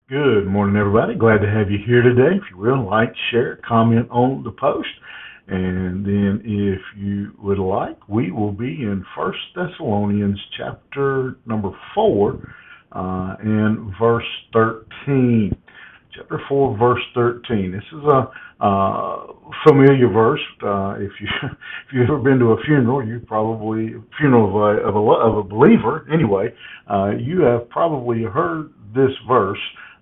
Good morning, everybody. Glad to have you here today. If you will, like, share, comment on the post. And then if you would like, we will be in First Thessalonians chapter number 4 and verse 13. Chapter 4, verse 13. This is a familiar verse. If you if you've ever been to a funeral, you probably funeral of a believer. Anyway, you have probably heard this verse,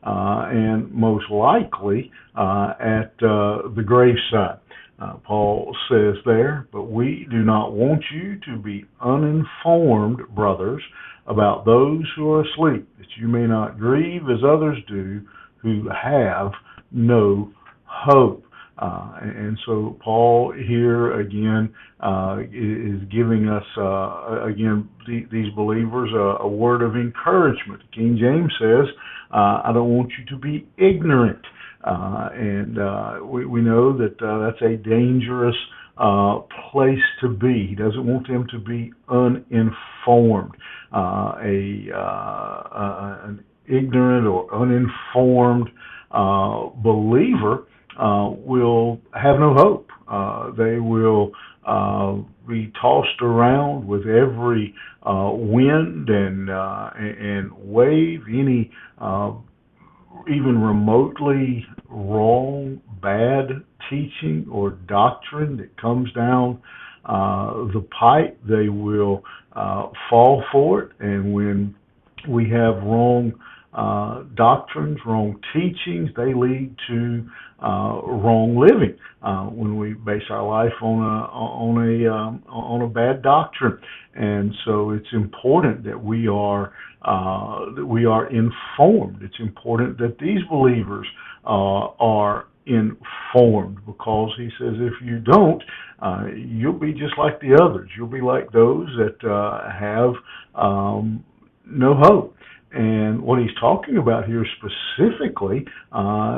and most likely at the graveside. Paul says there, but we do not want you to be uninformed, brothers, about those who are asleep, that you may not grieve as others do, who have no hope. And so Paul here again is giving us these believers a word of encouragement. King James says, "I don't want you to be ignorant," and we know that that's a dangerous place to be. He doesn't want them to be uninformed. An ignorant or uninformed believer will have no hope. They will be tossed around with every wind and wave. Any even remotely wrong, bad teaching or doctrine that comes down the pipe, they will fall for it. And when we have wrong doctrines, wrong teachings, they lead to wrong living. When we base our life on a bad doctrine, and so it's important that we are informed. It's important that these believers are informed, because he says if you don't, you'll be just like the others. You'll be like those that have no hope. And what he's talking about here specifically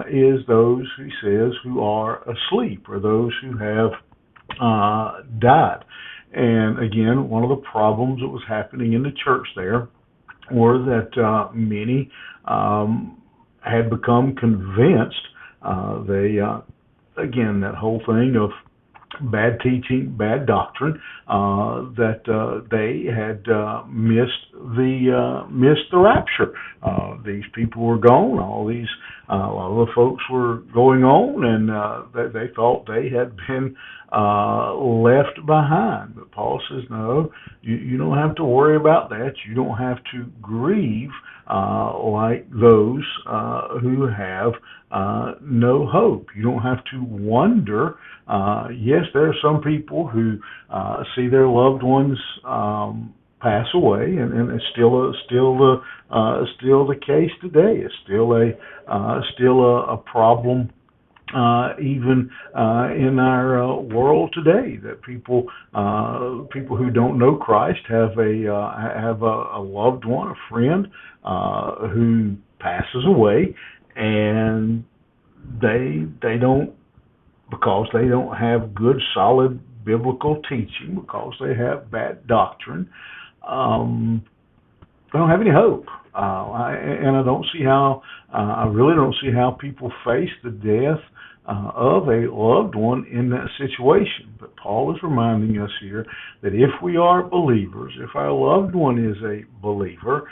is those, he says, who are asleep, or those who have died. And again, one of the problems that was happening in the church there were that many had become convinced. Again, that whole thing of bad teaching, bad doctrine, that they had missed the rapture. These people were gone. A lot of the folks were going on, and they thought they had been left behind. But Paul says, no, you don't have to worry about that. You don't have to grieve like those who have no hope. You don't have to wonder. Yes, there are some people who see their loved ones pass away, and it's still the case today. It's still a problem. Even in our world today, that people who don't know Christ have a loved one, a friend who passes away, and they don't, because they don't have good solid biblical teaching, because they have bad doctrine, they don't have any hope. I really don't see how people face the death of a loved one in that situation. But Paul is reminding us here that if we are believers, if our loved one is a believer,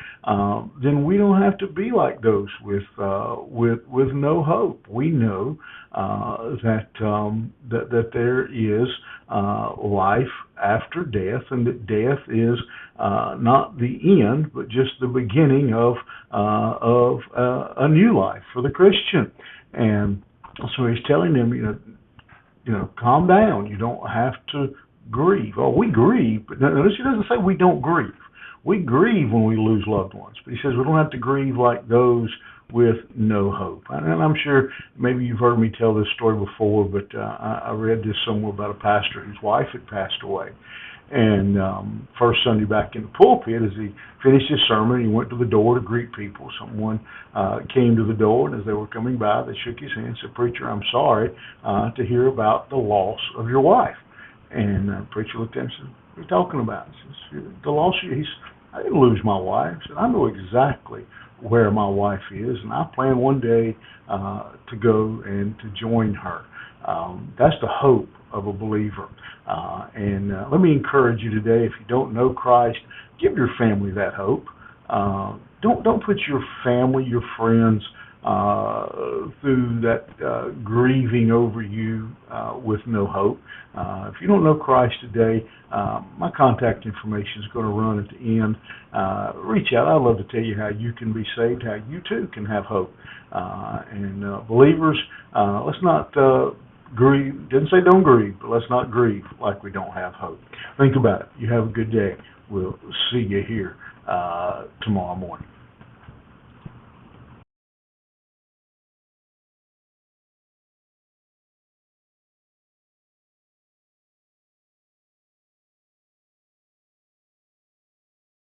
then we don't have to be like those with no hope. We know that there is life after death, and that death is not the end, but just the beginning of a new life for the Christian. And so he's telling them, calm down. You don't have to grieve. Oh, we grieve, but notice he doesn't say we don't grieve. We grieve when we lose loved ones, but he says we don't have to grieve like those with no hope. And I'm sure maybe you've heard me tell this story before, but I read this somewhere about a pastor whose wife had passed away. And first Sunday back in the pulpit, as he finished his sermon, he went to the door to greet people. Someone came to the door, and as they were coming by, they shook his hand and said, "Preacher, I'm sorry to hear about the loss of your wife." And the preacher looked at him and said, "What are you talking about?" He says, "The loss of your..." He said, "I didn't lose my wife." He said, "I know exactly where my wife is, and I plan one day to go and to join her. That's the hope of a believer. And let me encourage you today, if you don't know Christ, give your family that hope. Don't put your family, your friends, through that grieving over you with no hope. If you don't know Christ today, my contact information is going to run at the end. Reach out. I'd love to tell you how you can be saved, how you too can have hope. And believers, let's not grieve. Didn't say don't grieve, but let's not grieve like we don't have hope. Think about it. You have a good day. We'll see you here tomorrow morning.